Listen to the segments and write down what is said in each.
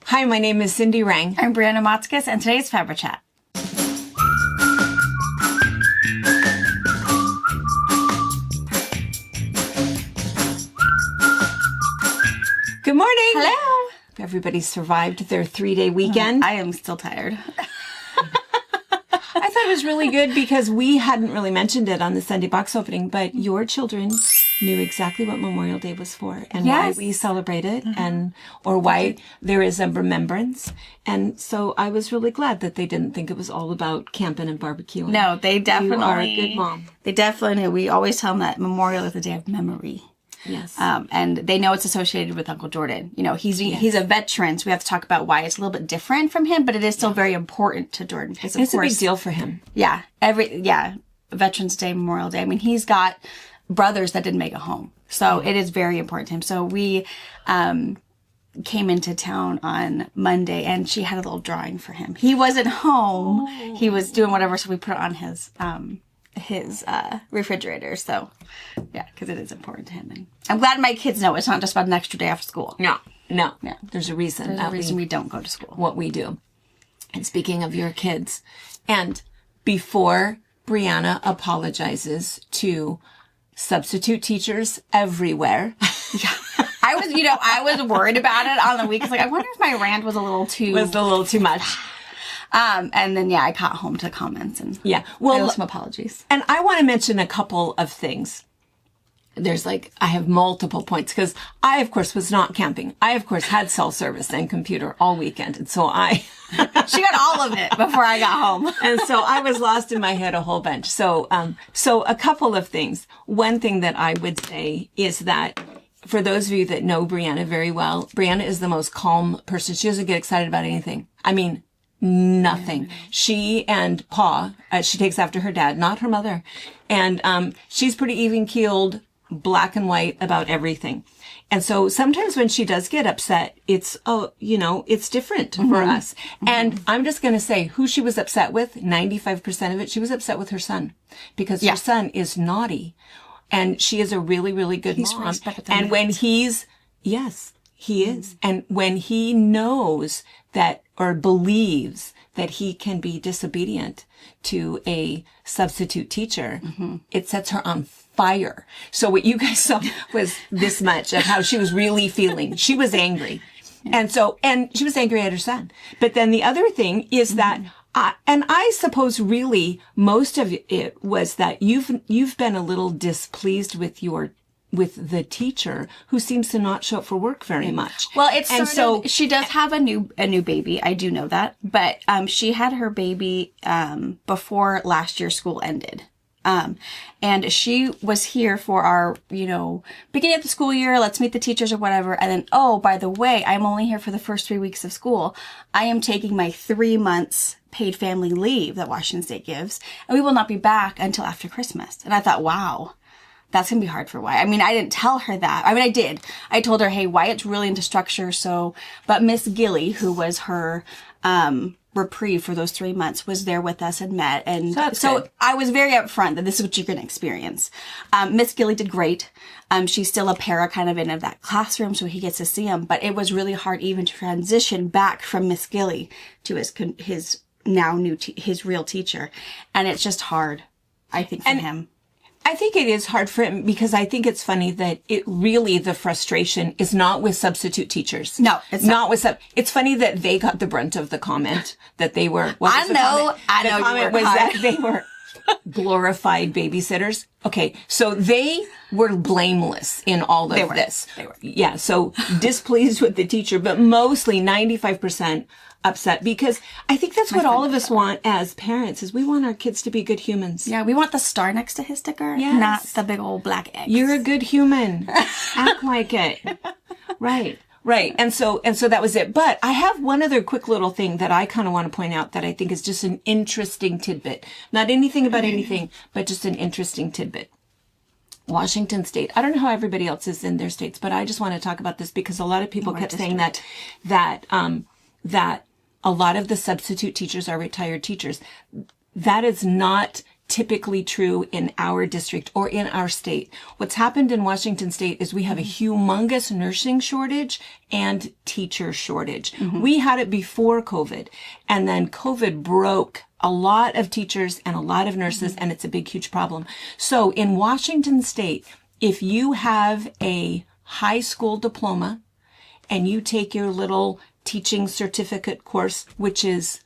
Hi, my name is Cindy Rang. I'm Brianna Motzkus, and today's FabriChat. Good morning. Hello. Everybody survived their 3-day weekend. I am still tired. I thought it was really good because we hadn't really mentioned it on the Sunday box opening, but your children knew exactly what Memorial Day was for and why we celebrate it or why there is a remembrance. And so I was really glad that they didn't think it was all about camping and barbecuing. No, they definitely You are a good mom. They definitely knew. We always tell them that Memorial is a day of memory. Yes. And they know it's associated with Uncle Jordan. You know, he's a veteran, so we have to talk about why it's a little bit different from him, but it is still very important to Jordan. Because it's a big deal for him. Yeah. Veterans Day, Memorial Day. I mean, he's got brothers that didn't make it home. So it is very important to him. So we came into town on Monday and she had a little drawing for him. He wasn't home. Oh. He was doing whatever, so we put it on his refrigerator. So yeah, because it is important to him. And I'm glad my kids know it's not just about an extra day after school. No. There's a reason. There's a reason we don't go to school. What we do. And speaking of your kids, and before Brianna apologizes to substitute teachers everywhere. Yeah. I was worried about it on the week. It's like, I wonder if my rant was a little too much. And then, I got home to comments and some apologies. And I want to mention a couple of things. I have multiple points because I, of course, was not camping. I, of course, had cell service and computer all weekend. And so she got all of it before I got home. And so I was lost in my head a whole bunch. So a couple of things. One thing that I would say is that for those of you that know Brianna very well, Brianna is the most calm person. She doesn't get excited about anything. I mean, nothing. She and Pa, she takes after her dad, not her mother. And she's pretty even-keeled, black and white about everything. And so sometimes when she does get upset, it's different for us. And I'm just going to say who she was upset with, 95% of it, she was upset with her son because her son is naughty. And she is a really, really good mom. And when he is. And when he knows that or believes that he can be disobedient to a substitute teacher, it sets her on fire. So what you guys saw was this much of how she was really feeling. She was angry. And she was angry at her son. But then the other thing is that and I suppose really most of it was that you've been a little displeased with the teacher who seems to not show up for work very much. Well, she does have a new baby. I do know that, but she had her baby before last year's school ended. And she was here for our, beginning of the school year, let's meet the teachers or whatever. And then, oh, by the way, I'm only here for the first 3 weeks of school. I am taking my 3 months paid family leave that Washington State gives, and we will not be back until after Christmas. And I thought, wow, that's going to be hard for Wyatt. I mean, I didn't tell her that. I mean, I did. I told her, hey, Wyatt's really into structure. But Miss Gilly, who was her, reprieve for those 3 months, was there with us and met. And so I was very upfront that this is what you're going to experience. Miss Gilly did great. She's still a para kind of in that classroom, so he gets to see him. But it was really hard even to transition back from Miss Gilly to his now his real teacher. And it's just hard, I think, for him. I think it is hard for him because I think it's funny that the frustration is not with substitute teachers. No, it's not it's funny that they got the brunt of the comment that they were. I know. The comment was that they were glorified babysitters. Okay, so they were blameless in all of this. They were. Yeah, so displeased with the teacher, but mostly 95% upset because I think that's what all of us want as parents is we want our kids to be good humans. Yeah, we want the star next to his sticker, not the big old black X. You're a good human. Act like it. Right. And so that was it. But I have one other quick little thing that I kind of want to point out that I think is just an interesting tidbit. Not anything about anything, but just an interesting tidbit. Washington State. I don't know how everybody else is in their states, but I just want to talk about this because a lot of people kept saying that a lot of the substitute teachers are retired teachers. That is not typically true in our district or in our state. What's happened in Washington state is we have a humongous nursing shortage and teacher shortage. We had it before COVID, and then COVID broke a lot of teachers and a lot of nurses, and it's a big, huge problem. So in Washington state, if you have a high school diploma and you take your little teaching certificate course, which is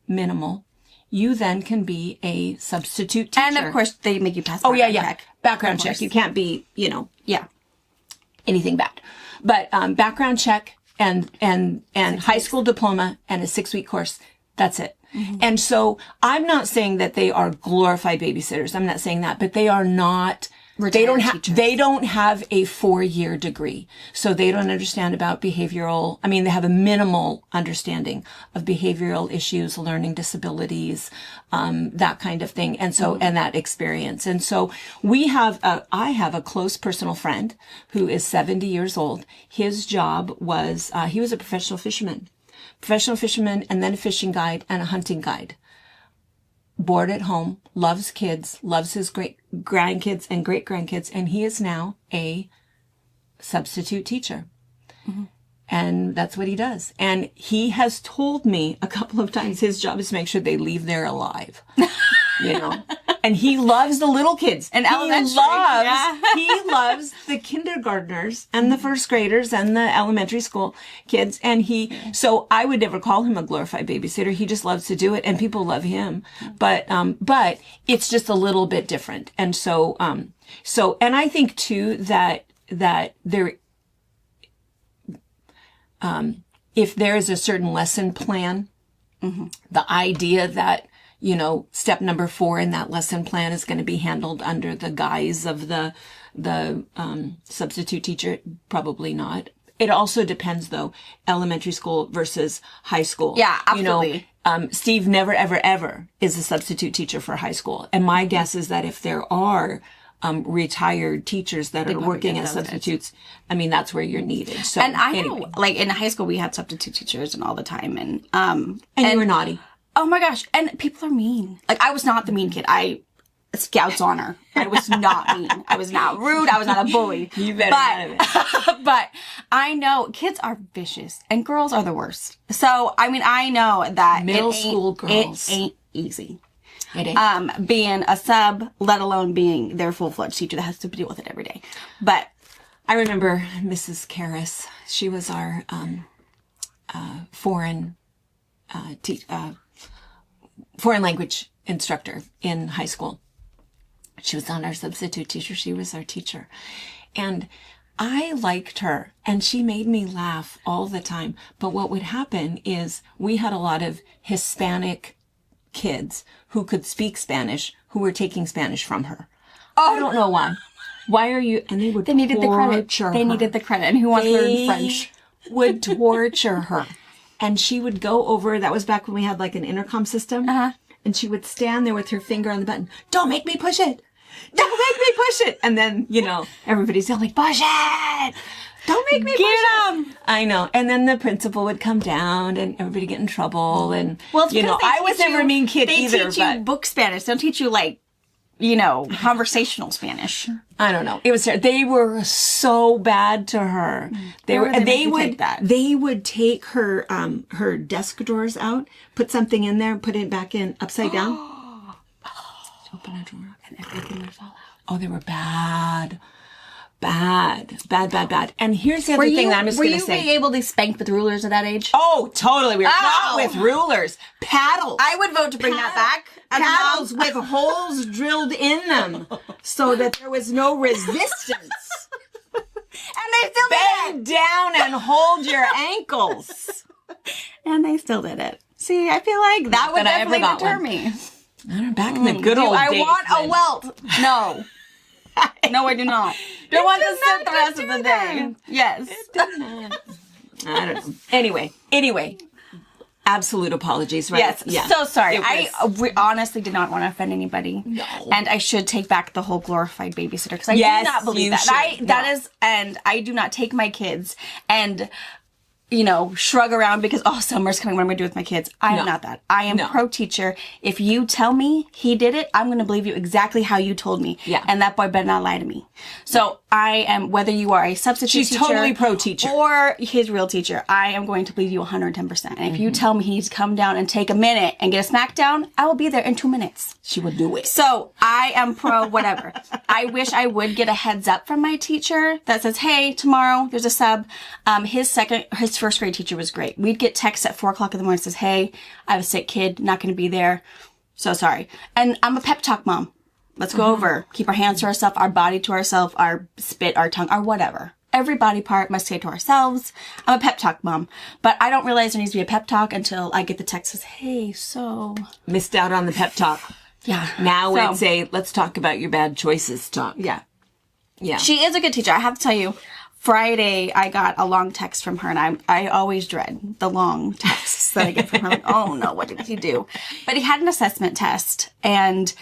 minimal, you then can be a substitute teacher. And of course, they make you pass background check. Background check. You can't be, Yeah. anything bad. But background check and high school diploma and a 6-week course. That's it. And so I'm not saying that they are glorified babysitters. I'm not saying that, but they are not. They don't have a 4-year degree. So they don't understand about behavioral. I mean, they have a minimal understanding of behavioral issues, learning disabilities, that kind of thing. And so, and that experience. And so I have a close personal friend who is 70 years old. His job was, he was a professional fisherman and then a fishing guide and a hunting guide. Bored at home, loves kids, loves his great grandkids and great grandkids, and he is now a substitute teacher. And that's what he does. And he has told me a couple of times his job is to make sure they leave there alive. And he loves the little kids. And elementary. He loves the kindergartners and the first graders and the elementary school kids. And so I would never call him a glorified babysitter. He just loves to do it, and people love him. But it's just a little bit different. And so, and I think too that there, if there is a certain lesson plan, the idea that, step number 4 in that lesson plan is going to be handled under the guise of the substitute teacher. Probably not. It also depends though, elementary school versus high school. Yeah, absolutely. Steve never, ever, ever is a substitute teacher for high school. And my guess is that if there are retired teachers that are working as substitutes, I mean, that's where you're needed. So, and I know, like in high school, we had substitute teachers and all the time. And you were naughty. Oh my gosh. And people are mean. Like, I was not the mean kid. Scout's honor. I was not mean. I was not rude. I was not a bully. You better but I know kids are vicious and girls are the worst. So, I mean, I know that middle school girls. It ain't easy. It ain't. Being a sub, let alone being their full-fledged teacher that has to deal with it every day. But I remember Mrs. Caris. She was our foreign language instructor in high school. She was not our substitute teacher. She was our teacher. And I liked her, and she made me laugh all the time. But what would happen is we had a lot of Hispanic kids who could speak Spanish who were taking Spanish from her. I don't know why. Why are you? And they needed the credit. They needed the credit. And who wants to learn French? Would torture her. And she would go over, that was back when we had like an intercom system. And she would stand there with her finger on the button. Don't make me push it. Don't make me push it. And then, everybody's yelling, push it. Don't make me push it. I know. And then the principal would come down and everybody get in trouble. And, I was never a mean kid either. They teach you book Spanish. They don't teach you conversational Spanish. I don't know. It was, they were so bad to her. They would take her, her desk drawers out, put something in there, put it back in upside down. Open a drawer and everything would fall out. Oh, they were bad. Bad. And here's the other thing that I'm just going to say. Were you able to spank with rulers at that age? Oh, totally. We were not with rulers. Paddles. I would vote to bring that back. Paddles with holes drilled in them so that there was no resistance. And they still bend down and hold your ankles. And they still did it. See, I feel like that would definitely deter me. I don't know, back in the good old days. I want a welt. No. No, I do not. Don't want to sit the rest of the day. Yes. I don't know. Anyway. Absolute apologies, right? Yes. Yeah. So sorry. I honestly did not want to offend anybody. No. And I should take back the whole glorified babysitter because I do not believe that. And I do not take my kids and shrug around because, summer's coming. What am I going to do with my kids? I am not that. I am pro teacher. If you tell me he did it, I'm going to believe you exactly how you told me. Yeah. And that boy better not lie to me. So I am, whether you are a substitute She's teacher. totally pro teacher. Or his real teacher, I am going to believe you 110%. And if you tell me he needs to come down and take a minute and get a smack down, I will be there in 2 minutes. She will do it. So I am pro whatever. I wish I would get a heads up from my teacher that says, hey, tomorrow there's a sub. His first grade teacher was great. We'd get texts at 4:00 in the morning that says, hey, I have a sick kid, not going to be there. So sorry. And I'm a pep talk mom. Let's go over. Keep our hands to ourselves, our body to ourselves, our spit, our tongue, our whatever. Every body part must say to ourselves. I'm a pep talk mom. But I don't realize there needs to be a pep talk until I get the text that says, hey, so. Missed out on the pep talk. Yeah. Now it's let's talk about your bad choices talk. Yeah. Yeah. She is a good teacher. I have to tell you, Friday I got a long text from her, and I always dread the long texts that I get from her. Like, oh no, what did he do? But he had an assessment test, and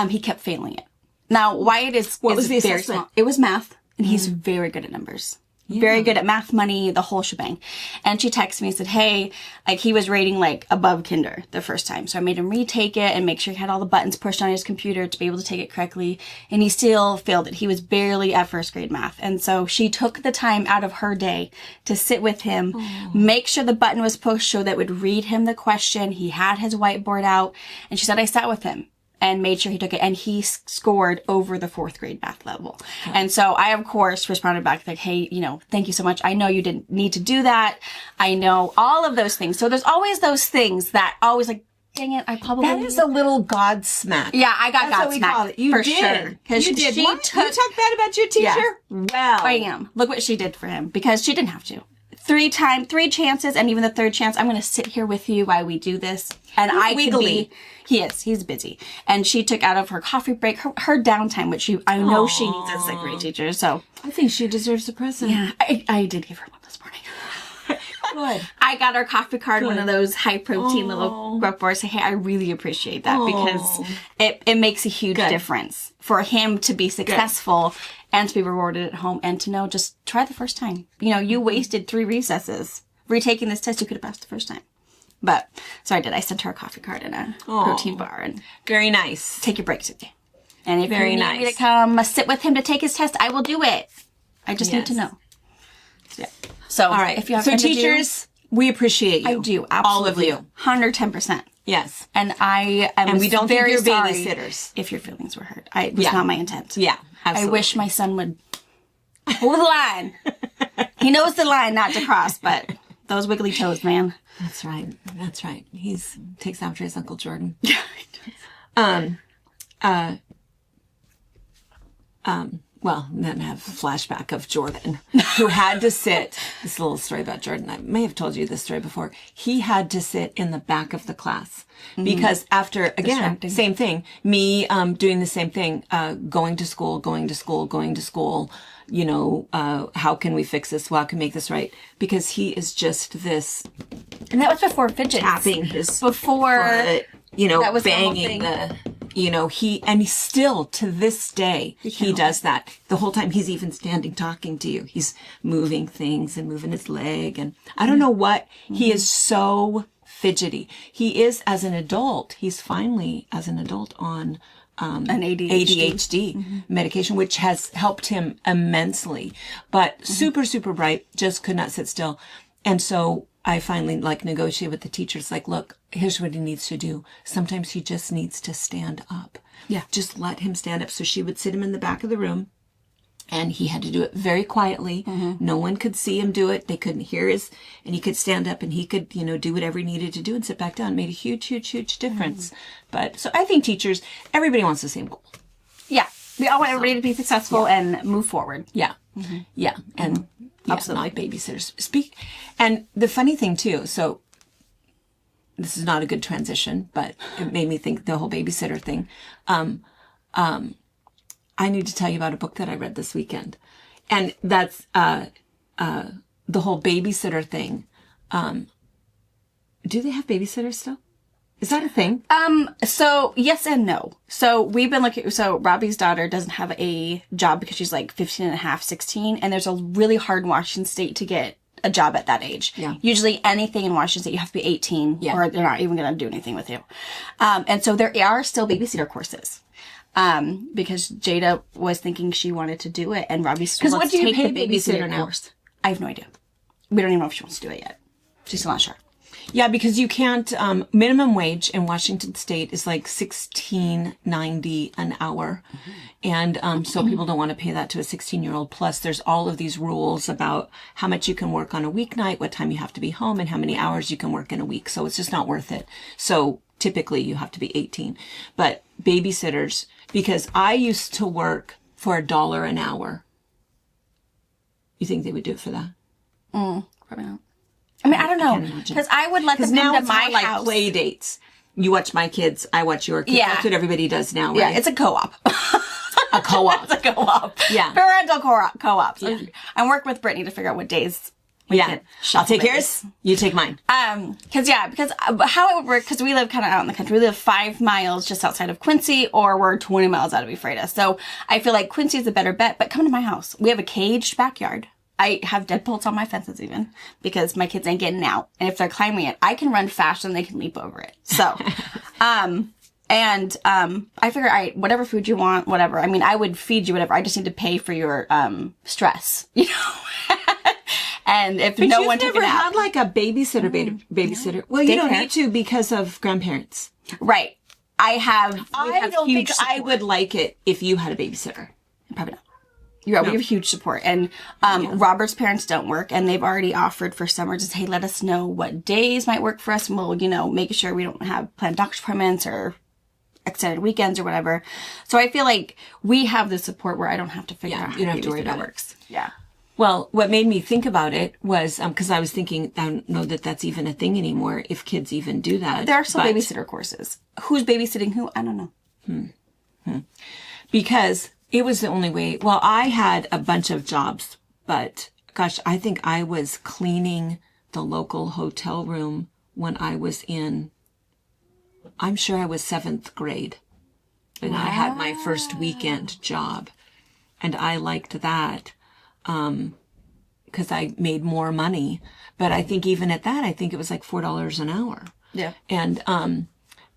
he kept failing it. Now, Wyatt is what was the very assessment? small. It was math, and he's very good at numbers. Yeah. Very good at math, money, the whole shebang. And she texted me and said, hey, he was rating above kinder the first time. So I made him retake it and make sure he had all the buttons pushed on his computer to be able to take it correctly. And he still failed it. He was barely at first grade math. And so she took the time out of her day to sit with him, make sure the button was pushed so that it would read him the question. He had his whiteboard out. And she said, I sat with him and made sure he took it, and he scored over the 4th grade math level. Okay. And so I, of course, responded back hey, thank you so much. I know you didn't need to do that. I know all of those things. So there's always those things that always dang it, I probably... That is a little God smack. Yeah, I got God smack. You for did. Sure. You did. You talk bad about your teacher? Yeah. Well. I am. Look what she did for him, because she didn't have to. 3 chances, and even the 3rd chance, I'm going to sit here with you while we do this. And he's busy. And she took out of her coffee break, her downtime, which I know she needs as a great teacher, so. I think she deserves a present. Yeah, I did give her one this morning. Good. I got her coffee card, one of those high protein little growth bars. Hey, I really appreciate that because it makes a huge difference for him to be successful and to be rewarded at home and to know just try the first time. You wasted 3 recesses retaking this test. You could have passed the first time. But so I did. I sent her a coffee card and a protein bar, and very nice. Take your breaks with you. And if you need me to come sit with him to take his test, I will do it. I just need to know. Yeah. So, all right. If you have teachers, we appreciate you. I do. Absolutely. All of you. 110%. Yes. And I am and we don't very think you're sorry babysitters if your feelings were hurt. It was not my intent. Yeah. Absolutely. I wish my son would hold the line. He knows the line not to cross, but those wiggly toes, man. That's right. That's right. He's takes after his Uncle Jordan. Yeah. Well, then have a flashback of Jordan, who had to sit, this little story about Jordan, I may have told you this story before. He had to sit in the back of the class because after, again, same thing, me doing the same thing, going to school, how can we fix this? Well, how can we make this right? Because he is just this. And that was before fidgets. Tapping his before, foot, that was banging he still to this day, he does that. The whole time he's even standing talking to you. He's moving things and moving his leg. And I don't know what, he is so fidgety. He is as an adult. He's finally as an adult on an ADHD medication, which has helped him immensely, but super, super bright, just could not sit still. And so I finally negotiate with the teachers, look, here's what he needs to do. Sometimes he just needs to stand up. Yeah. Just let him stand up. So she would sit him in the back of the room, and he had to do it very quietly. No one could see him do it. They couldn't hear and he could stand up and he could, do whatever he needed to do and sit back down. It made a huge, huge, huge difference. But so I think teachers, everybody wants the same goal. Yeah. We all want everybody to be successful and move forward. Yeah. Yeah. And absolutely. Not babysitters. And the funny thing too, so this is not a good transition, but it made me think the whole babysitter thing. I need to tell you about a book that I read this weekend. And that's, the whole babysitter thing. Do they have babysitters still? Is that a thing? So yes and no. So we've been so Robbie's daughter doesn't have a job because she's 15 and a half, 16. And there's a really hard in Washington state to get a job at that age. Yeah. Usually anything in Washington State, you have to be 18 Yeah. or they're not even going to do anything with you. And so there are still babysitter courses. Because Jada was thinking she wanted to do it and Robbie said, what do you pay a babysitter now? course. I have no idea. We don't even know if she wants to do it yet. She's still not sure. Yeah, because you can't, minimum wage in Washington State is like $16.90 an hour. And, so people don't want to pay that to a 16-year-old. Plus there's all of these rules about how much you can work on a weeknight, what time you have to be home, and how many hours you can work in a week. So it's just not worth it. So typically you have to be 18. But babysitters, because I used to work for $1 an hour. You think they would do it for that? Probably not. I mean, I don't know. Because I would let them now come to it's my more like house. play dates. You watch my kids, I watch your kids. Yeah. That's what everybody does now, right? Yeah, it's a co-op. a co-op. It's a co-op. Yeah. Parental co-op. So Yeah. I'm working with Brittany to figure out what days we Yeah. can I'll shuffle take babies. yours. You take mine. Because how it would work, because we live kind of out in the country. We live 5 miles just outside of Quincy, or we're 20 miles out of Ephrata. So I feel like Quincy is a better bet, but come to my house. We have a caged backyard. I have deadbolts on my fences even, because my kids ain't getting out. And if they're climbing it, I can run faster than they can leap over it. So, I figure whatever food you want, whatever. I mean, I would feed you whatever. I just need to pay for your, stress, you know? And if no one took never it out. had like a babysitter. Well, you don't Daycare. need to because of grandparents. Right. I don't huge think I would like it if you had a babysitter. Probably not. Yeah, we have huge support. And Robert's parents don't work, and they've already offered for summer to say, hey, let us know what days might work for us, and we'll, make sure we don't have planned doctor's appointments or extended weekends or whatever. So I feel like we have the support where I don't have to figure out how you don't have to worry about it. works. Yeah. Well, what made me think about it was, because I was thinking, I don't know that that's even a thing anymore, if kids even do that. There are still babysitter courses. Who's babysitting who? I don't know. Because it was the only way. Well, I had a bunch of jobs, but gosh, I think I was cleaning the local hotel room when I was I'm sure I was 7th grade. And I had my first weekend job. And I liked that, because I made more money. But I think even at that, I think it was like $4 an hour. Yeah. And,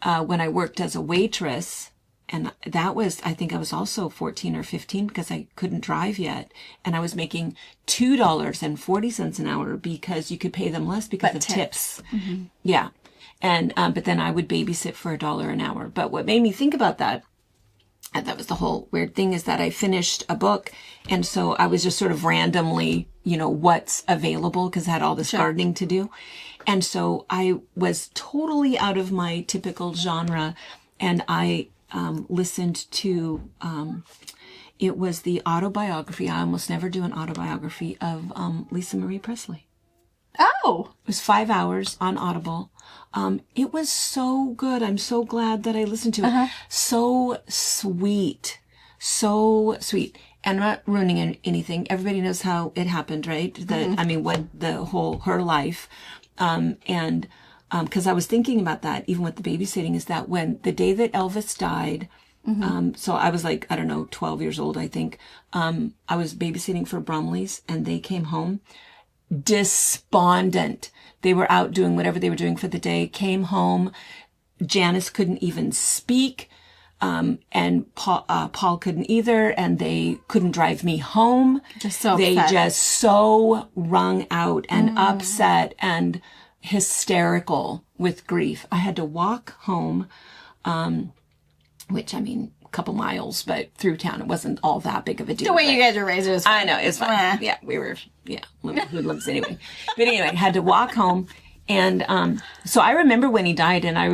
when I worked as a waitress, and that was, I think I was also 14 or 15 because I couldn't drive yet. And I was making $2.40 an hour because you could pay them less because of tips. Mm-hmm. Yeah. And, but then I would babysit for $1 an hour. But what made me think about that, and that was the whole weird thing, is that I finished a book. And so I was just sort of randomly, what's available because I had all this gardening to do. And so I was totally out of my typical genre. And I, listened to, it was the autobiography. I almost never do an autobiography of, Lisa Marie Presley. Oh. It was 5 hours on Audible. It was so good. I'm so glad that I listened to it. So sweet. So sweet. And I'm not ruining anything. Everybody knows how it happened, right? Her life. Because I was thinking about that, even with the babysitting, is that when the day that Elvis died, so I was like, I don't know, 12 years old, I think, I was babysitting for Brumley's, and they came home despondent. They were out doing whatever they were doing for the day, came home. Janice couldn't even speak, and Paul couldn't either, and they couldn't drive me home. Just so they upset. just so wrung out and upset and hysterical with grief. I had to walk home, which, a couple miles, but through town. It wasn't all that big of a deal. The way you guys are raised was fine. I know, it's fine. Yeah, we were, who lives anyway. But anyway, had to walk home. And so I remember when he died, and I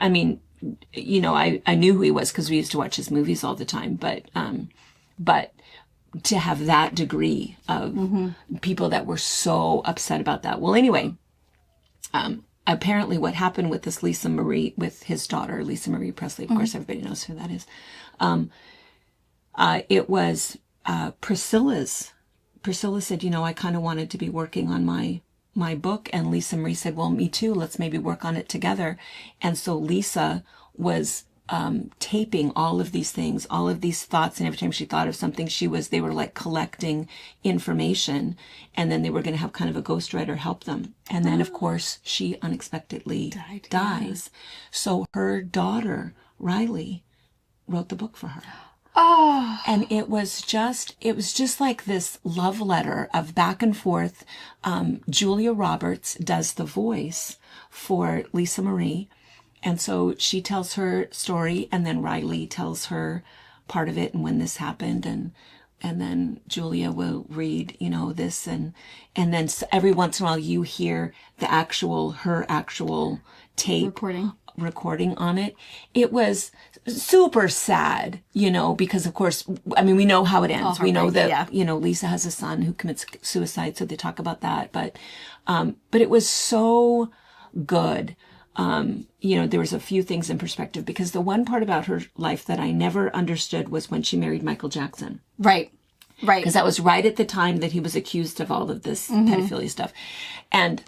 knew who he was because we used to watch his movies all the time. But to have that degree of people that were so upset about that. Well, anyway, apparently what happened with this Lisa Marie, with his daughter, Lisa Marie Presley, of course, everybody knows who that is. It was Priscilla's. Priscilla said, I kind of wanted to be working on my book. And Lisa Marie said, well, me too. Let's maybe work on it together. And so Lisa was taping all of these things, all of these thoughts. And every time she thought of something, they were like collecting information, and then they were going to have kind of a ghostwriter help them. And then of course she unexpectedly dies. So her daughter, Riley, wrote the book for her. Oh. And it was just like this love letter of back and forth. Julia Roberts does the voice for Lisa Marie. And so she tells her story, and then Riley tells her part of it and when this happened, and then Julia will read, this, and then every once in a while you hear her actual tape recording on it. It was super sad, because of course, we know how it ends. We know that, Lisa has a son who commits suicide, so they talk about that, but it was so good. There was a few things in perspective, because the one part about her life that I never understood was when she married Michael Jackson. Right. Because that was right at the time that he was accused of all of this pedophilia stuff. And,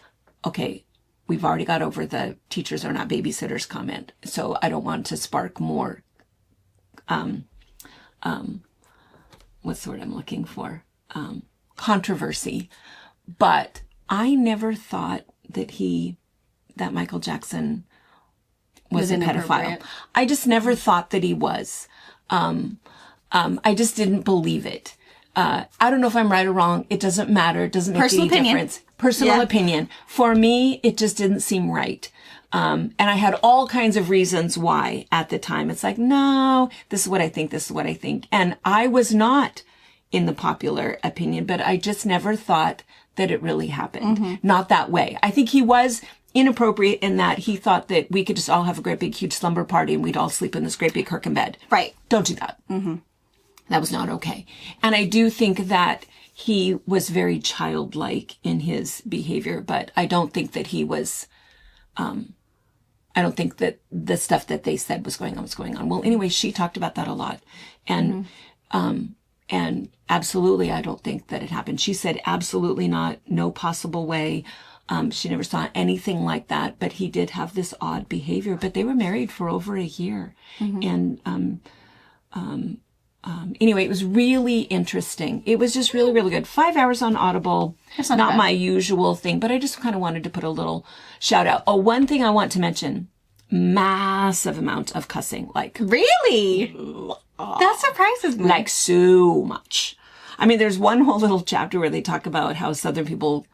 okay, we've already got over the teachers are not babysitters comment, so I don't want to spark more, what's the word I'm looking for? Controversy. But I never thought that Michael Jackson was a pedophile. I just never thought that he was. I just didn't believe it. I don't know if I'm right or wrong. It doesn't matter. It doesn't make any difference. Personal opinion. For me, it just didn't seem right. And I had all kinds of reasons why at the time. It's like, no, this is what I think. This is what I think. And I was not in the popular opinion, but I just never thought that it really happened. Not that way. I think he was inappropriate in that he thought that we could just all have a great big huge slumber party and we'd all sleep in this great big Kirk in bed. Right. Don't do that. That was not okay. And I do think that he was very childlike in his behavior, but I don't think that he was, I don't think that the stuff that they said was going on. Well, anyway, she talked about that a lot. And, and absolutely, I don't think that it happened. She said, absolutely not, no possible way. She never saw anything like that, but he did have this odd behavior. But they were married for over a year. And anyway, it was really interesting. It was just really, really good. 5 hours on Audible. That's not my usual thing, but I just kind of wanted to put a little shout out. Oh, one thing I want to mention, massive amount of cussing. Like, really? That surprises me. Like so much. There's one whole little chapter where they talk about how Southern people,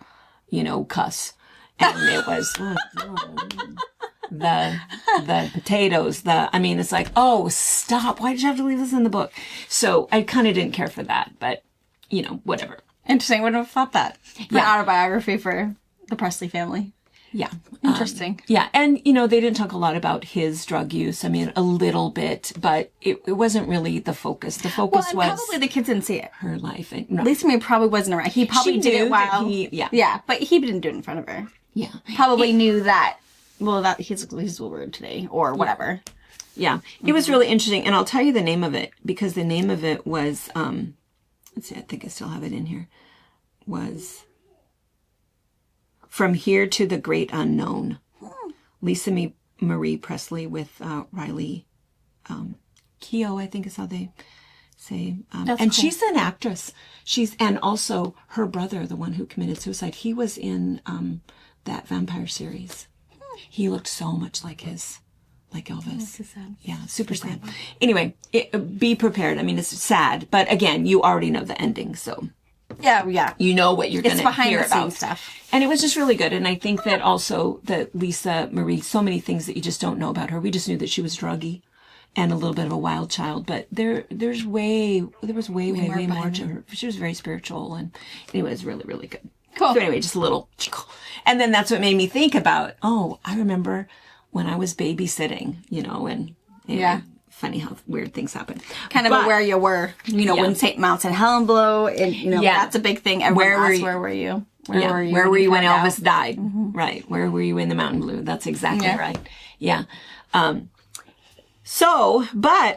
cuss. And it was the potatoes, it's like, oh, stop. Why did you have to leave this in the book? So I kind of didn't care for that, but whatever. Interesting. Wouldn't have thought that. An autobiography for the Presley family. Yeah. Interesting. And, they didn't talk a lot about his drug use. A little bit, but it wasn't really the focus. The focus was probably the kids didn't see it. Her life. No. Lisa Marie probably wasn't around. He probably did it while... Yeah, but he didn't do it in front of her. Yeah. Probably knew that, he's a little rude today, or whatever. Yeah. It was really interesting. And I'll tell you the name of it, because the name of it was, let's see, I think I still have it in here, was... From Here to the Great Unknown. Lisa Marie Presley with Riley Keough, I think is how they say. And cool. She's an actress. And also her brother, the one who committed suicide, he was in that vampire series. He looked so much like Elvis. That's so sad. Yeah, super sad. Anyway, be prepared. It's sad, but again, you already know the ending, so... Yeah. You know what you're going to hear about. Stuff. And it was just really good. And I think that also that Lisa Marie, so many things that you just don't know about her. We just knew that she was druggy and a little bit of a wild child, but there was way more to her. She was very spiritual, and anyway, it was really, really good. Cool. So anyway, just a little, and then that's what made me think about, I remember when I was babysitting, and anyway, funny how weird things happen. Kind of where you were, when St. Mount St. Helen blew, and that's a big thing. Where were you? Where were you when Elvis died? Right. Where were you when the mountain blew? That's exactly right. Yeah. But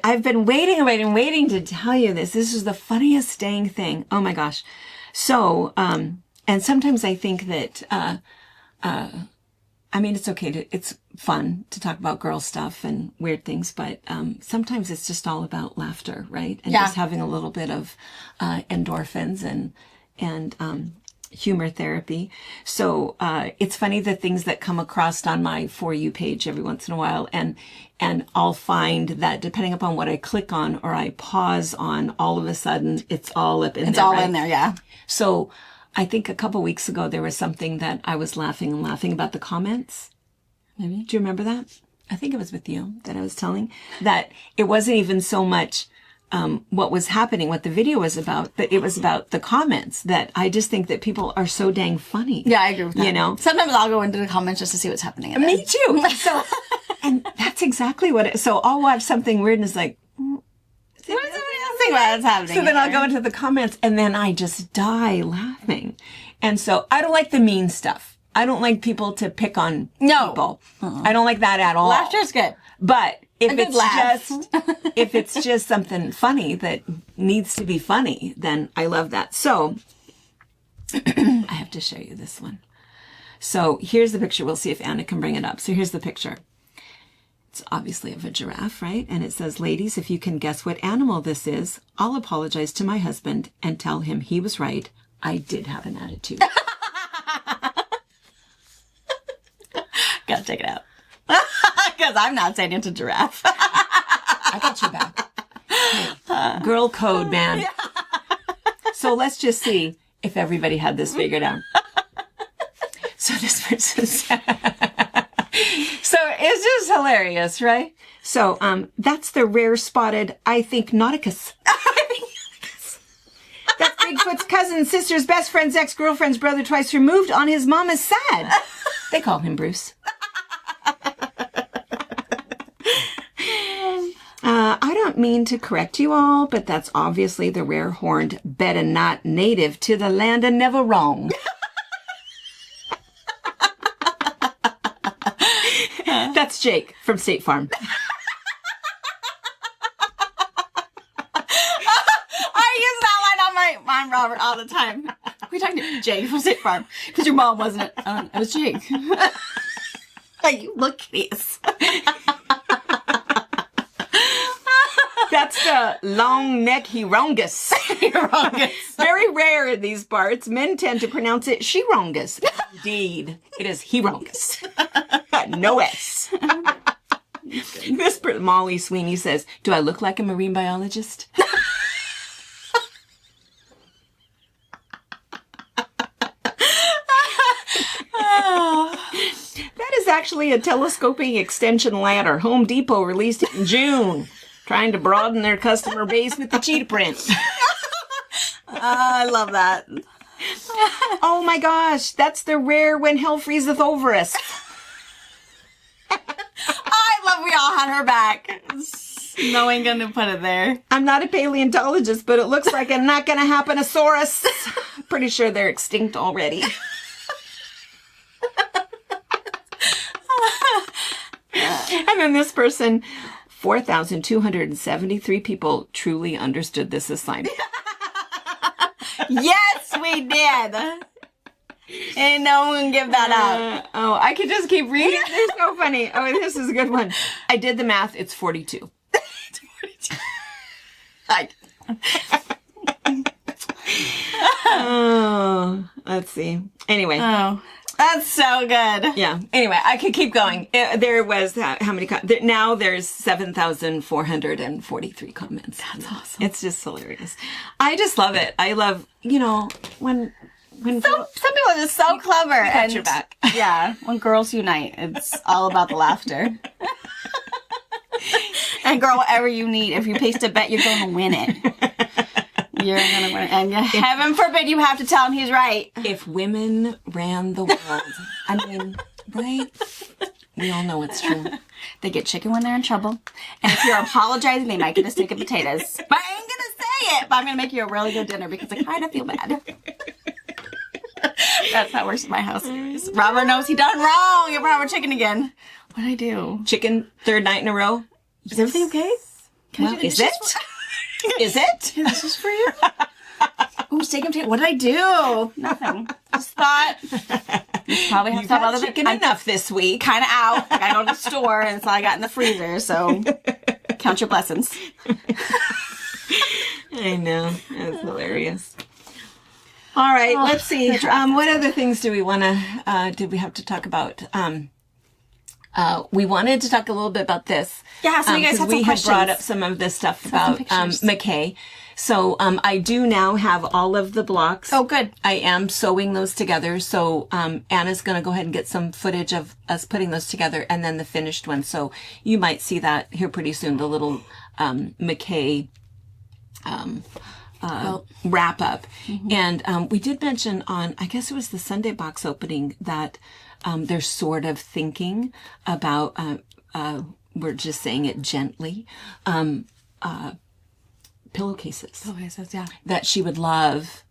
I've been waiting to tell you this. This is the funniest dang thing. Oh my gosh. So, and sometimes I think that, I mean, it's okay it's fun to talk about girl stuff and weird things, but sometimes it's just all about laughter, right? And just having a little bit of endorphins and humor therapy. So it's funny the things that come across on my For You page every once in a while, and I'll find that depending upon what I click on or I pause on, all of a sudden it's all up in there. It's all in there, yeah. So I think a couple weeks ago there was something that I was laughing about the comments. Maybe. Do you remember that? I think it was with you that I was telling that it wasn't even so much what was happening, what the video was about, but it was about the comments, that I just think that people are so dang funny. Yeah, I agree with that. You know? Sometimes I'll go into the comments just to see what's happening. Me too. So, and that's exactly what so I'll watch something weird and it's like, what is what's happening? So then I'll go into the comments and then I just die laughing. And so I don't like the mean stuff. I don't like people to pick on people. I don't like that at all. Laughter's good. But if it's just something funny that needs to be funny, then I love that. So I have to show you this one. So here's the picture. We'll see if Anna can bring it up. So here's the picture. It's obviously of a giraffe, right? And it says, ladies, if you can guess what animal this is, I'll apologize to my husband and tell him he was right. I did have an attitude. Gotta take it out. Because I'm not saying it's a giraffe. I got your back. Hey, girl code, man. So let's just see if everybody had this figured out. So this person said, so it's just hilarious, right? So that's the rare spotted, I think, Nauticus. That's Bigfoot's cousin, sister's best friend's ex-girlfriend's brother twice removed on his mama's side. They call him Bruce. I don't mean to correct you all, but that's obviously the rare horned betta not native to the land of never wrong. That's Jake from State Farm. I use that line on my mom, Robert, all the time. We talking to Jake from State Farm because your mom wasn't it? It was Jake. You look hideous. That's the long neck Hirongus. Very rare in these parts. Men tend to pronounce it Shirongus. Indeed, it is Hirongus. No S. This Molly Sweeney says, do I look like a marine biologist? That is actually a telescoping extension ladder. Home Depot released it in June, trying to broaden their customer base with the cheetah print. I love that. Oh my gosh, that's the rare when hell freezeth over us. I love we all had her back. No one gonna put it there. I'm not a paleontologist, but it looks like a not gonna happen-osaurus. Pretty sure they're extinct already. And then this person, 4,273 people truly understood this assignment. Yes, we did. And no one give that up. Oh, I could just keep reading. They're so funny. Oh, this is a good one. I did the math. It's 42. It's 42. Like. Oh, let's see. Anyway. Oh, that's so good. Yeah. Anyway, I could keep going. There was how many? Now there's 7,443 comments. That's awesome. It's just hilarious. I just love it. I love, when some people are just so clever. And your back. Yeah. When girls unite, it's all about the laughter. And girl, whatever you need, if you placed a bet, you're going to win it. You're going to win it. And heaven forbid you have to tell him he's right. If women ran the world, I mean, right? We all know it's true. They get chicken when they're in trouble. And if you're apologizing, they might get a steak and potatoes. But I ain't going to say it. But I'm going to make you a really good dinner because I kind of feel bad. That's how it works in my house. Robert knows he done wrong. You'll have chicken again. What did I do? Chicken, third night in a row. Is everything okay? Well, is it? Is it? Is this for you? Ooh, steak and potato. What did I do? Nothing. Just thought. Probably have some other chicken enough this week. Kind of out. I gotta go to the store, and it's all I got in the freezer. So count your blessings. I know. That's hilarious. All right, let's see. What other things do we want to, did we have to talk about? We wanted to talk a little bit about this. Yeah, so you guys had some we questions. had brought up some of this stuff about McKay. So I do now have all of the blocks. Oh, good. I am sewing those together. So Anna's going to go ahead and get some footage of us putting those together and then the finished one. So you might see that here pretty soon, the little McKay wrap up. Mm-hmm. And we did mention on, I guess it was the Sunday box opening, that they're sort of thinking about, we're just saying it gently, pillowcases. Pillowcases, yeah. That she would love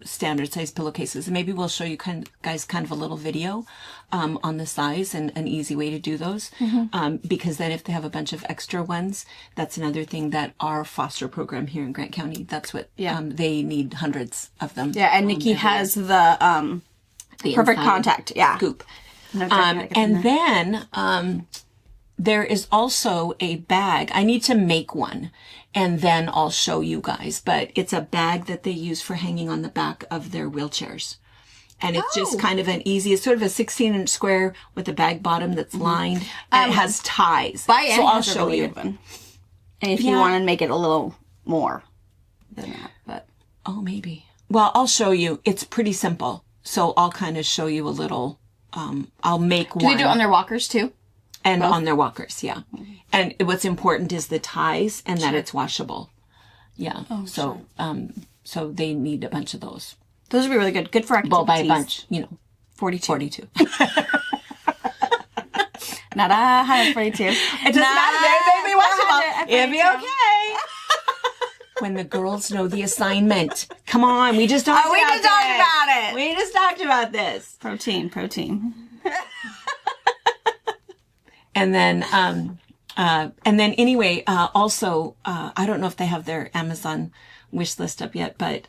standard size pillowcases. And maybe we'll show you guys kind of a little video on the size and an easy way to do those. Mm-hmm. Because then if they have a bunch of extra ones, that's another thing that our foster program here in Grant County, that's what they need hundreds of them. Yeah, and Nikki has the perfect contact. Yeah. Scoop. And then there is also a bag. I need to make one and then I'll show you guys, but it's a bag that they use for hanging on the back of their wheelchairs. And it's just kind of an easy, it's sort of a 16-inch square with a bag bottom that's lined and it has ties. So I'll show you. And if you want to make it a little more than that, but. Oh, maybe. Well, I'll show you. It's pretty simple. So I'll kind of show you a little, I'll make one. Do they do it on their walkers too? And on their walkers, yeah. And what's important is the ties and that it's washable. Yeah. Oh, so, so they need a bunch of those. Those would be really good. Good for activities. Well, by a bunch, 42. 42. Not 142. It doesn't matter. They'll be washable. It'll be okay. When the girls know the assignment. Come on, we just talked about it. We just talked about this. Protein. And then anyway, also, I don't know if they have their Amazon wish list up yet, but,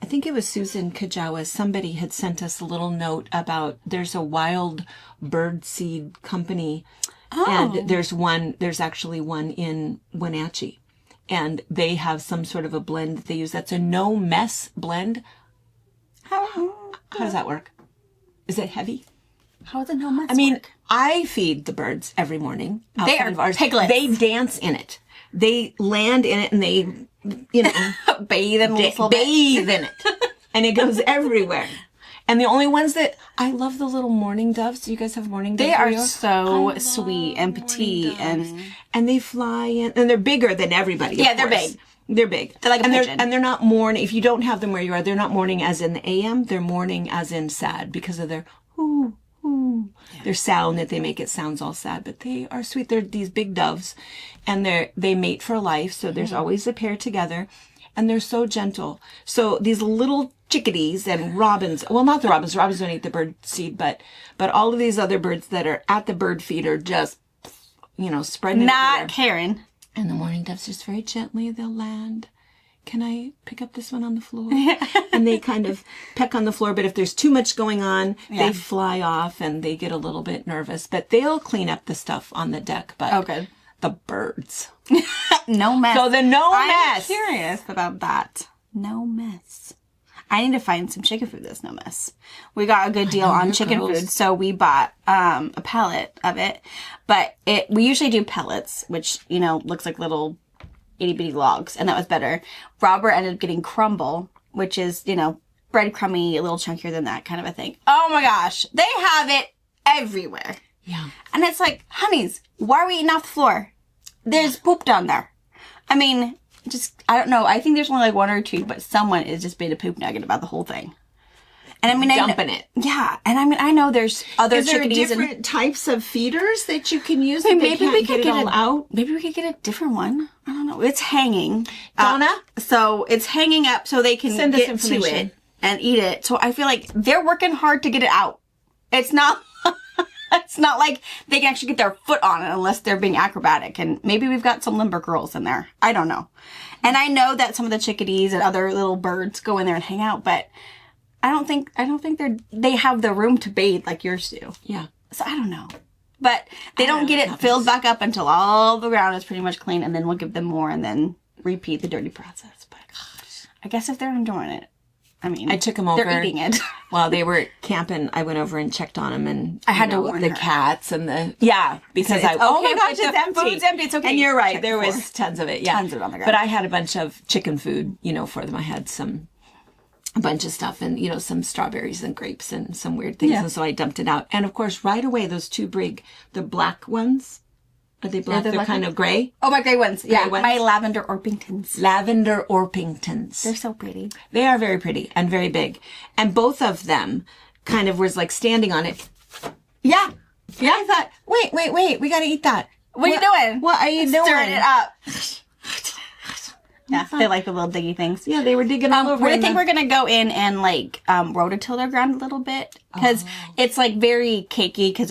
I think it was Susan Kajawa. Somebody had sent us a little note about there's a wild bird seed company. And there's actually one in Wenatchee. And they have some sort of a blend that they use. That's a no mess blend. How does that work? Is it heavy? How is it no mess? I mean, I feed the birds every morning. They are piglets. They dance in it. They land in it and they, bathe in it. And it goes everywhere. And the only ones that I love, the little mourning doves. Do you guys have mourning doves? They are so sweet and petite and they fly in and they're bigger than everybody. Yeah, they're big. They're big. They're like a pigeon. And they're not mourning. If you don't have them where you are, they're not mourning as in the AM. They're mourning as in sad because of their their sound that they make. It sounds all sad, but they are sweet. They're these big doves and they mate for life. So there's always a pair together and they're so gentle. So these little chickadees and robins, well, not the robins don't eat the bird seed, but all of these other birds that are at the bird feed are just, spreading not everywhere. caring. And the mourning doves just very gently, they'll land. Can I pick up this one on the floor? And they kind of peck on the floor, but if there's too much going on, they fly off and they get a little bit nervous. But they'll clean up the stuff on the deck. But the birds. No mess. So mess. I'm curious about that. No mess. I need to find some chicken food that's no mess. We got a good deal on chicken food, so we bought a pellet of it. But we usually do pellets, which, looks like little itty-bitty logs, and that was better. Robert ended up getting crumble, which is, breadcrumby, a little chunkier than that kind of a thing. Oh my gosh. They have it everywhere. Yeah. And it's like, honeys, why are we eating off the floor? There's poop down there. I mean, I don't know. I think there's only like one or two, but someone is just being a poop nugget about the whole thing. And I mean, dumping it. Yeah. And I mean, I know there's other chickadees. Different types of feeders that you can use? Maybe we could get it all out. Maybe we could get a different one. I don't know. It's hanging. Donna? So it's hanging up so they can send us get information to it and eat it. So I feel like they're working hard to get it out. It's not It's not like they can actually get their foot on it unless they're being acrobatic. And maybe we've got some limber girls in there. I don't know. And I know that some of the chickadees and other little birds go in there and hang out, but I don't think they have the room to bathe like yours do. Yeah. So I don't know. But they don't get it filled back up until all the ground is pretty much clean, and then we'll give them more and then repeat the dirty process. But gosh, I guess if they're enjoying it, I mean, I took them over. They're eating it. While they were camping, I went over and checked on them, and I had to warn the her. cats and because it's okay, oh my gosh, if the it's empty. food's empty, it's okay. And you're right, Check there before. was tons of it. Yeah, Tons of it on the ground. But I had a bunch of chicken food, for them. I had a bunch of stuff and, some strawberries and grapes and some weird things. Yeah. And so I dumped it out. And of course, right away, those two brig, the black ones, are they black? they're They're black kind of gray. Oh, my gray ones. Yeah, ones. my Lavender Orpingtons. Lavender Orpingtons. They're so pretty. They are very pretty and very big. And both of them kind of was like standing on it. Yeah. Yeah. I thought, wait, we got to eat that. What are you doing? What are you doing? Stirring it up. Yeah, they like the little diggy things. Yeah, they were digging all over. I think we're going to go in and rototill their ground a little bit because it's like very cakey because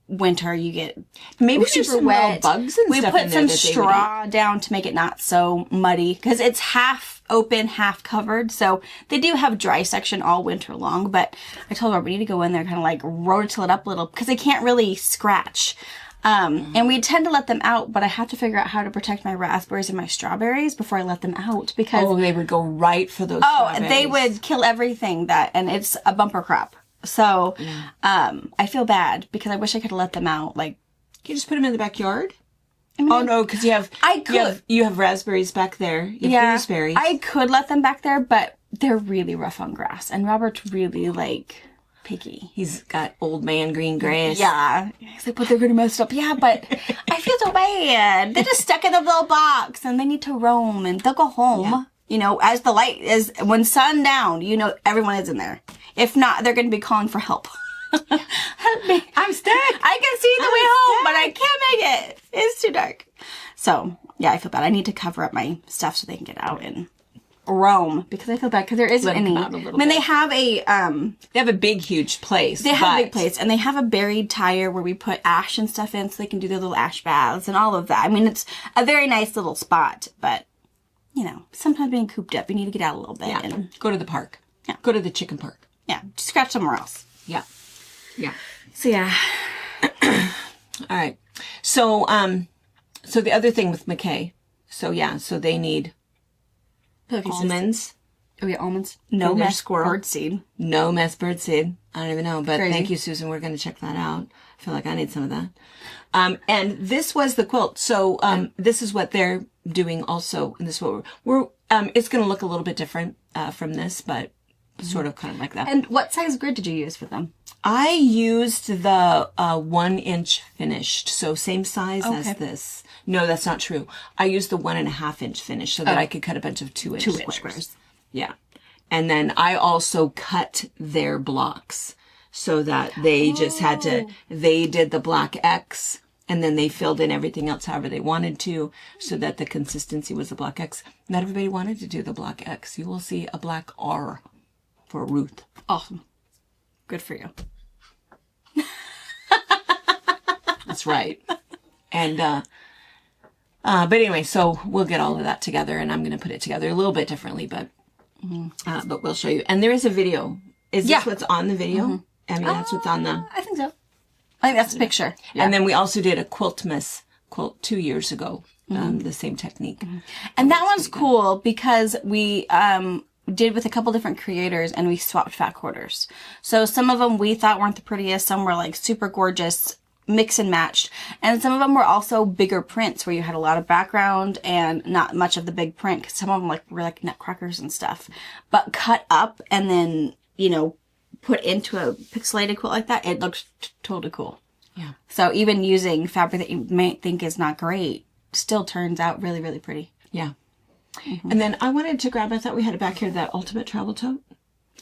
winter you get maybe there's super some wet. little bugs and we stuff put in there some that they would straw down to make it not so muddy because it's half open, half covered. So they do have dry section all winter long. But I told her we need to go in there kind of like rototill it up a little because they can't really scratch. And we tend to let them out, but I have to figure out how to protect my raspberries and my strawberries before I let them out because they would go right for those strawberries. they would kill everything and it's a bumper crop. So, I feel bad because I wish I could have let them out. Like, you just put them in the backyard? I mean, Oh no, because you have I could. you have raspberries back there. You have gooseberries. I could let them back there, but they're really rough on grass, and Robert's really picky. He's got old man green grass. Yeah, he's like, but they're gonna mess up. Yeah, but I feel so bad. They're just stuck in a little box, and they need to roam, and they'll go home. Yeah. As the light is when sundown, everyone is in there. If not, they're gonna be calling for help. Help me. I'm stuck. I can see the way home, but I can't make it. It's too dark. So, yeah, I feel bad. I need to cover up my stuff so they can get out and roam because I feel bad because there isn't any. They have a big, huge place. They have a big place and they have a buried tire where we put ash and stuff in so they can do their little ash baths and all of that. I mean, it's a very nice little spot, but, sometimes being cooped up, you need to get out a little bit. Yeah. And Go to the park. Yeah. Go to the chicken park. Yeah. Scratch somewhere else. Yeah. Yeah. So, yeah. All right. So, so the other thing with McKay. So, so they need almonds. Oh, yeah, almonds. No From their mess squirrel. birdseed. No mess birdseed. I don't even know, but Crazy. thank you, Susan. We're going to check that out. I feel like I need some of that. And this was the quilt. So, this is what they're doing also. And this is what we're it's going to look a little bit different, from this, but sort of kind of like that. And what size grid did you use for them? I used the 1 inch finished, so same size as this. No, that's not true. I used the 1.5 inch finish so that I could cut a bunch of 2 inch squares. Yeah. And then I also cut their blocks so that they just had they did the black X and then they filled in everything else however they wanted to so that the consistency was a black X. Not everybody wanted to do the black X. You will see a black R for Ruth. Awesome. Good for you. That's right. And, but anyway, so we'll get all of that together and I'm going to put it together a little bit differently, but we'll show you. And there is a video. Is this what's on the video? Mm-hmm. I mean, that's what's on the... I think so. I think that's the picture. Yeah. And then we also did a QuiltMas Quilt 2 years ago. The same technique. Mm-hmm. And that one's cool because we, did with a couple different creators and we swapped fat quarters. So some of them we thought weren't the prettiest. Some were like super gorgeous, mix and matched. And some of them were also bigger prints where you had a lot of background and not much of the big print. Cause some of them were like nutcrackers and stuff, but cut up and then, put into a pixelated quilt like that. It looks totally cool. Yeah. So even using fabric that you may think is not great still turns out really, really pretty. Yeah. Mm-hmm. And then I wanted to grab, I thought we had it back here, that ultimate travel tote.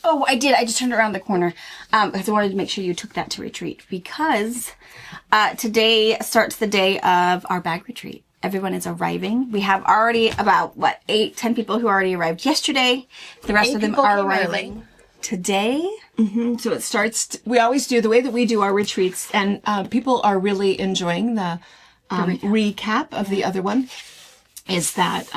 Oh, I did. I just turned around the corner because I wanted to make sure you took that to retreat because today starts the day of our bag retreat. Everyone is arriving. We have already about, 8-10 people who already arrived yesterday. The rest of them are arriving today. So it starts, we always do the way that we do our retreats, and people are really enjoying the recap of the other one, is that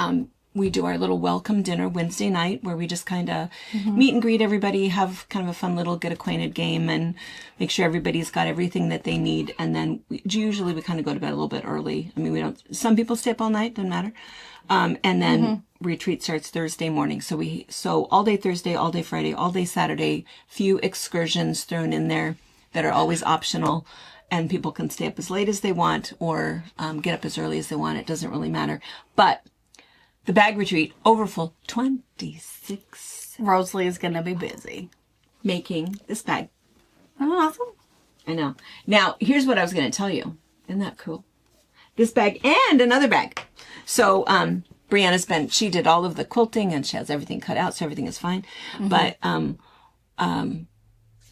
we do our little welcome dinner Wednesday night where we just kind of meet and greet everybody, have kind of a fun little get acquainted game and make sure everybody's got everything that they need. And then usually we kind of go to bed a little bit early. I mean, we don't, some people stay up all night, doesn't matter. And then retreat starts Thursday morning. So all day Thursday, all day Friday, all day Saturday, few excursions thrown in there that are always optional. And people can stay up as late as they want or get up as early as they want. It doesn't really matter. But the bag retreat, overfull, 26. Rosalie is going to be busy Making this bag. Oh, awesome. I know. Now, here's what I was going to tell you. Isn't that cool? This bag and another bag. So, Brianna's she did all of the quilting and she has everything cut out, so everything is fine. But,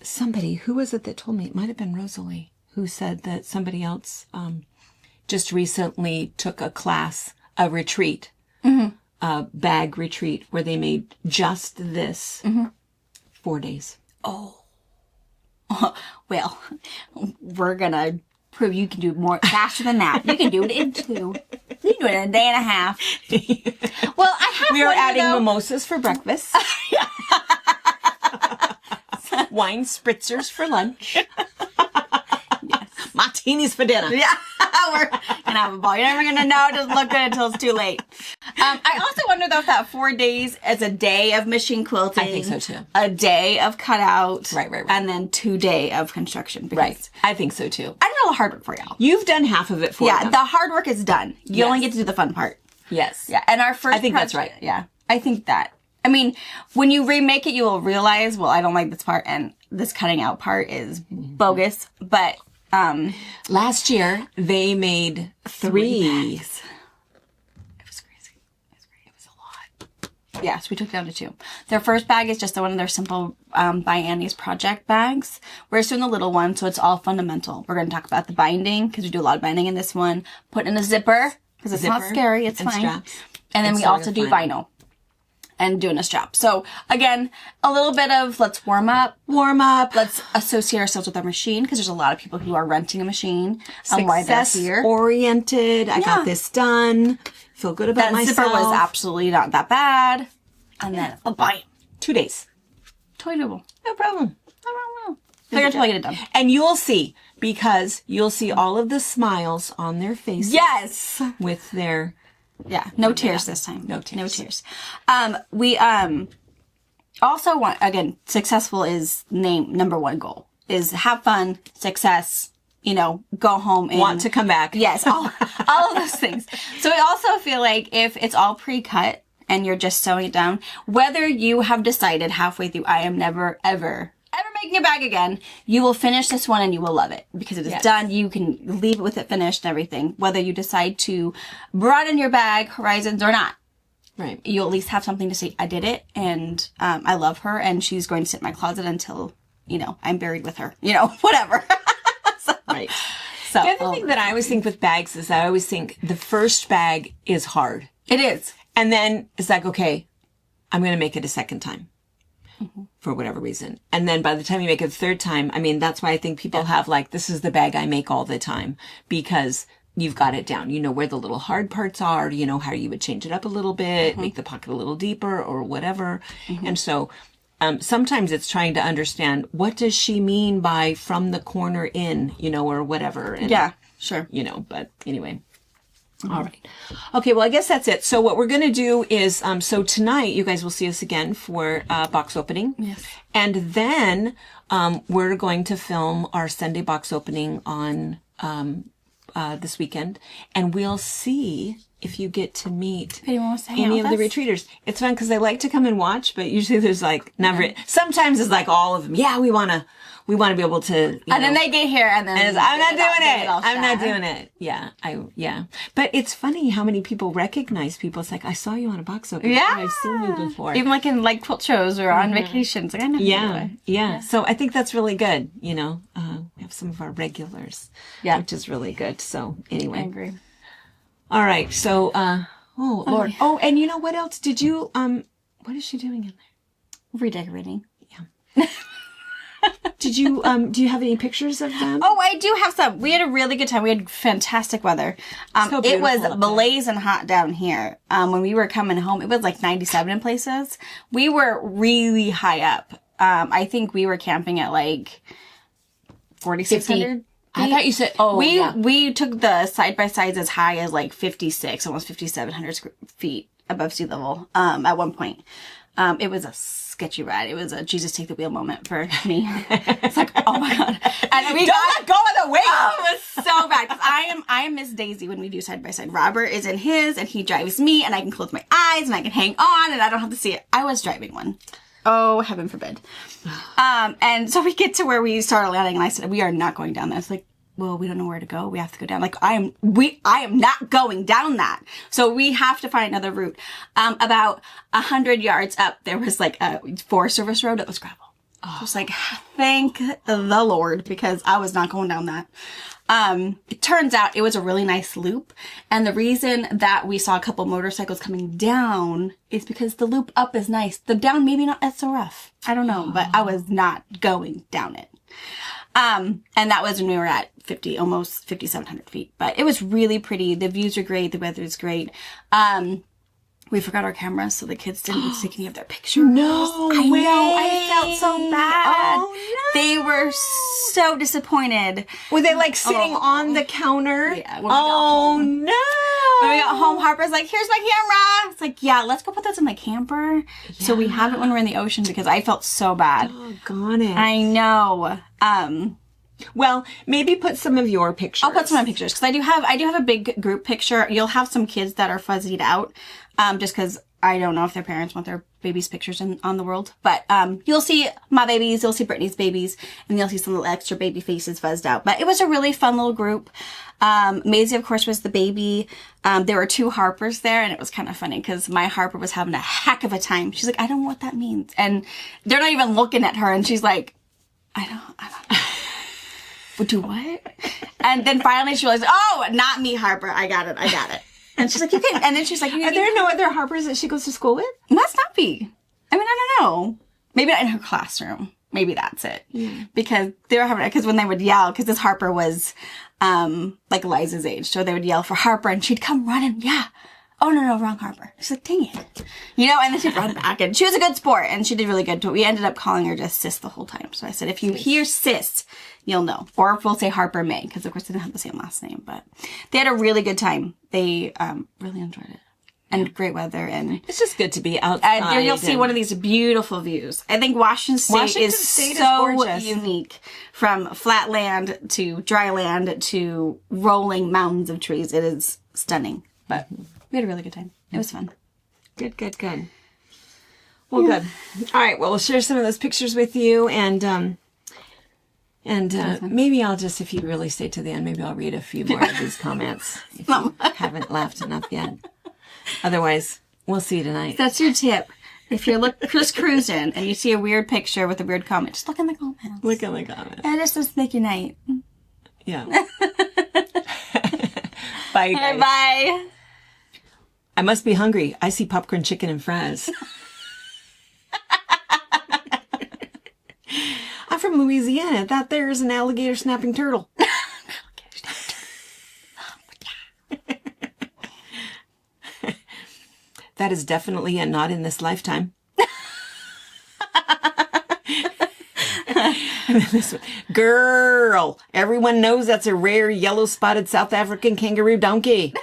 somebody, who was it that told me? It might have been Rosalie, who said that somebody else, just recently took a class, a retreat, a bag retreat where they made just this 4 days. Oh. Well, we're going to prove you can do more faster than that. You can do it in 2. You can do it in a day and a half. Well, I have We are adding mimosas for breakfast. Wine spritzers for lunch. Yes. Martinis for dinner. Yeah. We're going to have a ball. You're never going to know. It doesn't look good until it's too late. I also wonder, though, if that 4 days is a day of machine quilting. I think so, too. A day of cutout. Right. And then 2 days of construction. Right. I think so, too. I did all the hard work for y'all. You've done half of it for them. Yeah, the hard work is done. You only get to do the fun part. Yes. Yeah, and our first I think that's right. Yeah, I think that. I mean, when you remake it, you will realize, well, I don't like this part, and this cutting out part is bogus. But last year, they made 3. bags. It was crazy. It was a lot. Yes, we took it down to 2. Their first bag is just the one of their simple by Annie's project bags. We're just doing the little one, so it's all fundamental. We're going to talk about the binding, because we do a lot of binding in this one. Put in a zipper, because it's not scary. It's and fine. Straps. And then we also do vinyl. And doing a strap. So again, a little bit of let's warm up. Let's associate ourselves with our machine, because there's a lot of people who are renting a machine. And why they're here. Oriented. I got this done. Feel good about myself. That zipper was absolutely not that bad. And then bye. 2 days. Totally doable. No problem. They're gonna totally get it done. And you'll see, because you'll see all of the smiles on their faces. Yes. With their. Yeah, no tears this time. No tears. No tears. We also want, again, successful is number 1 goal is have fun, success, go home and Want to come back. Yes, all of those things. So we also feel like if it's all pre-cut and you're just sewing it down, whether you have decided halfway through, I am never, ever making a bag again, you will finish this one and you will love it because it is done. You can leave it with it finished and everything, whether you decide to broaden your bag horizons or not. Right. You'll at least have something to say, I did it, and I love her, and she's going to sit in my closet until, I'm buried with her. Whatever. Right. So, the other thing that I always think with bags is I always think the first bag is hard. It is. And then it's like, okay, I'm going to make it a second time. For whatever reason. And then by the time you make it the third time, I mean, that's why I think people have this is the bag I make all the time, because you've got it down. You know where the little hard parts are. You know how you would change it up a little bit, make the pocket a little deeper or whatever. And so sometimes it's trying to understand, what does she mean by from the corner in, or whatever. And, yeah, sure. But anyway. All right. Okay, well, I guess that's it. So what we're going to do is, so tonight you guys will see us again for box opening. Yes. And then we're going to film our Sunday box opening on this weekend. And we'll see if you get to meet any of the retreaters. It's fun because they like to come and watch, but usually there's never, sometimes it's all of them. Yeah, we want to be able to, and then they get here and then I'm not doing it. Yeah. But it's funny how many people recognize people. It's I saw you on a box opening. Yeah. I've seen you before. Even in quilt shows or on vacations. I know. Yeah. So I think that's really good. We have some of our regulars. Yeah. Which is really good. So anyway. I agree. All right. So, oh Lord. Oh, and what else did you, what is she doing in there? Redecorating. Yeah. Did you, do you have any pictures of them? Oh, I do have some. We had a really good time. We had fantastic weather. So It was beautiful up blazing hot down here. When we were coming home, it was like 97 in places. We were really high up. I think we were camping at like 4,600. I thought you said, We took the side-by-sides as high as like 56, almost 5,700 feet above sea level, at one point. It was a sketchy ride. It was a Jesus take the wheel moment for me. It's like, oh my God. And we don't let go of the wheel. Oh, it was so bad. Cause I am Miss Daisy when we do side by side. Robert is in his and he drives me and I can close my eyes and I can hang on and I don't have to see it. I was driving one. Oh, heaven forbid. And so we get to where we started landing and I said, we are not going down there. It's like, well, we don't know where to go. We have to go down. Like, I am not going down that. So we have to find another route. About 100 yards up, there was like a Forest Service road that was gravel. I was like, thank the Lord, because I was not going down that. It turns out it was a really nice loop. And the reason that we saw a couple motorcycles coming down is because the loop up is nice. The down, maybe not as so rough. I don't know, but I was not going down it. And that was when we were at almost 5,700 feet, but it was really pretty. The views are great. The weather is great. We forgot our cameras, so the kids didn't take any of their pictures. No I way. know. I felt so bad. Oh, no. They were so disappointed. Were they like sitting on the counter? Yeah. When we got home. No. When we got home, Harper's like, here's my camera. It's like, yeah, let's go put this in my camper. Yeah. So we have it when we're in the ocean because I felt so bad. Doggone it. I know. Well, maybe put some of your pictures. I'll put some of my pictures because I do have a big group picture. You'll have some kids that are fuzzied out, just because I don't know if their parents want their babies' pictures on the world. But you'll see my babies, you'll see Brittany's babies, and you'll see some little extra baby faces fuzzed out. But it was a really fun little group. Maisie, of course, was the baby. There were 2 Harpers there, and it was kind of funny because my Harper was having a heck of a time. She's like, I don't know what that means, and they're not even looking at her, and she's like, I don't know. Do what? And then finally she realized, oh, not me, Harper. I got it. And she's like, you can. And then she's like, are there no other Harpers that she goes to school with? Must not be. I mean, I don't know. Maybe not in her classroom. Maybe that's it. Yeah. Because they were having, because when they would yell, because this Harper was, like Liza's age. So they would yell for Harper and she'd come running. Yeah. Oh, no, wrong Harper. She's like, dang it. You know, and then she'd run back and she was a good sport and she did really good. But we ended up calling her just Sis the whole time. So I said, if you hear Sis, you'll know. Or if we'll say Harper May, because of course they didn't have the same last name. But they had a really good time. They really enjoyed it. And great weather. And it's just good to be outside. And you'll see one of these beautiful views. I think Washington State is so unique. From flat land to dry land to rolling mountains of trees. It is stunning. But we had a really good time. It was fun. Good. Well, good. All right. Well, we'll share some of those pictures with you, and maybe I'll just, if you really stay to the end, maybe I'll read a few more of these comments if you haven't laughed enough yet. Otherwise, we'll see you tonight. That's your tip. If you're just cruising and you see a weird picture with a weird comment, just look in the comments. Look in the comments. And just make your night. Yeah. Bye, guys. Bye. I must be hungry. I see popcorn chicken and fries. I'm from Louisiana. That there is an alligator snapping turtle. That is definitely a not in this lifetime. Girl, everyone knows that's a rare yellow spotted South African kangaroo donkey.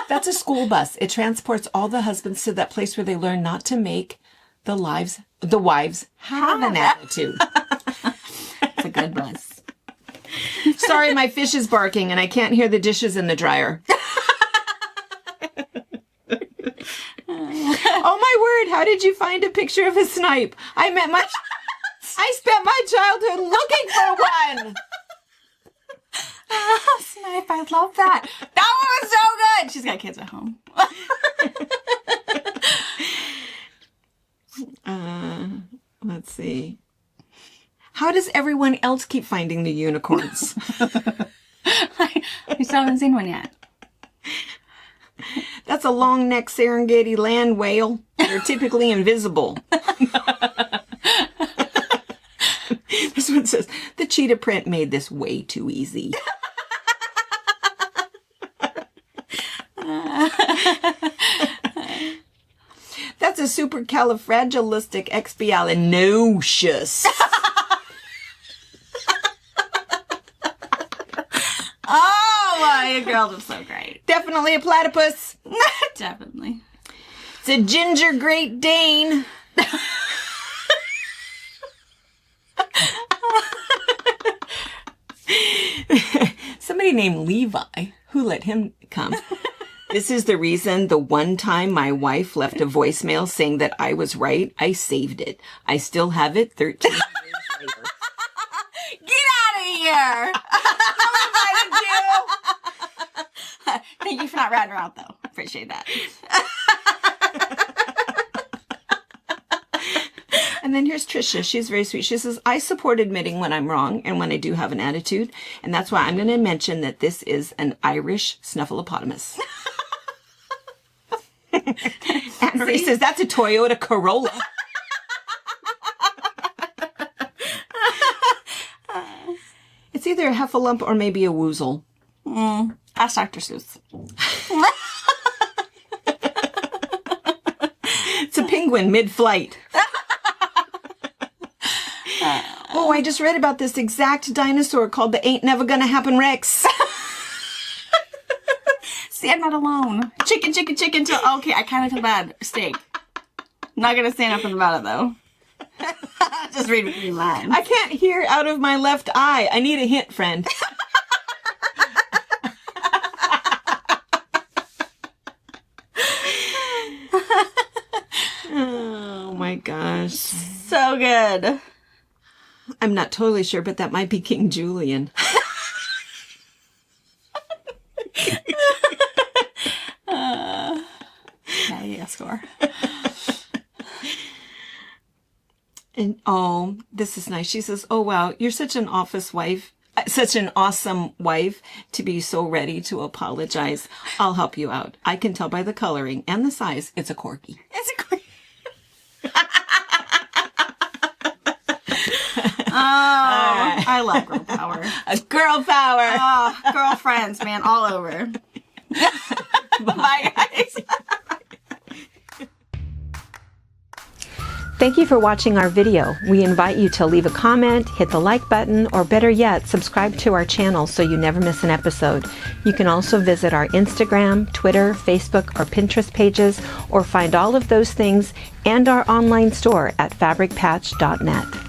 That's a school bus. It transports all the husbands to that place where they learn not to make the wives have an attitude. It's a good bus. Sorry, my fish is barking and I can't hear the dishes in the dryer. Oh my word, how did you find a picture of a snipe? I spent my childhood looking for one. Oh, snipe, I love that. That one was so good. She's got kids at home. Let's see. How does everyone else keep finding the unicorns? We still haven't seen one yet. That's a long-necked Serengeti land whale. They're typically invisible. This one says, the cheetah print made this way too easy. That's a supercalifragilisticexpialidocious. Oh, you girls are so great. Definitely a platypus. Definitely. It's a ginger Great Dane. Somebody named Levi. Who let him come? This is the reason the one time my wife left a voicemail saying that I was right, I saved it. I still have it 13 years later. Get out of here! I invited you. Thank you for not ratting her out, though. Appreciate that. And then here's Trisha. She's very sweet. She says, I support admitting when I'm wrong and when I do have an attitude. And that's why I'm going to mention that this is an Irish snuffleupotamus. Anne Marie says, that's a Toyota Corolla. It's either a heffalump or maybe a woozle. Ask Dr. Seuss. It's a penguin mid-flight. Oh, I just read about this exact dinosaur called the Ain't Never Gonna Happen Rex. See, I'm not alone. Chicken. Okay, I kind of feel bad. Steak. Not gonna say nothing about it, though. Just read between lines. I can't hear out of my left eye. I need a hint, friend. Oh my gosh. So good. I'm not totally sure, but that might be King Julian. Yeah, you got a score. And oh, this is nice. She says, oh wow, you're such an office wife. Such an awesome wife to be so ready to apologize. I'll help you out. I can tell by the coloring and the size. It's a corgi. It's a corgi. Oh, I love girl power. A girl power. Oh, girlfriends, man, all over. Bye, guys. Thank you for watching our video. We invite you to leave a comment, hit the like button, or better yet, subscribe to our channel so you never miss an episode. You can also visit our Instagram, Twitter, Facebook, or Pinterest pages, or find all of those things and our online store at fabricpatch.net.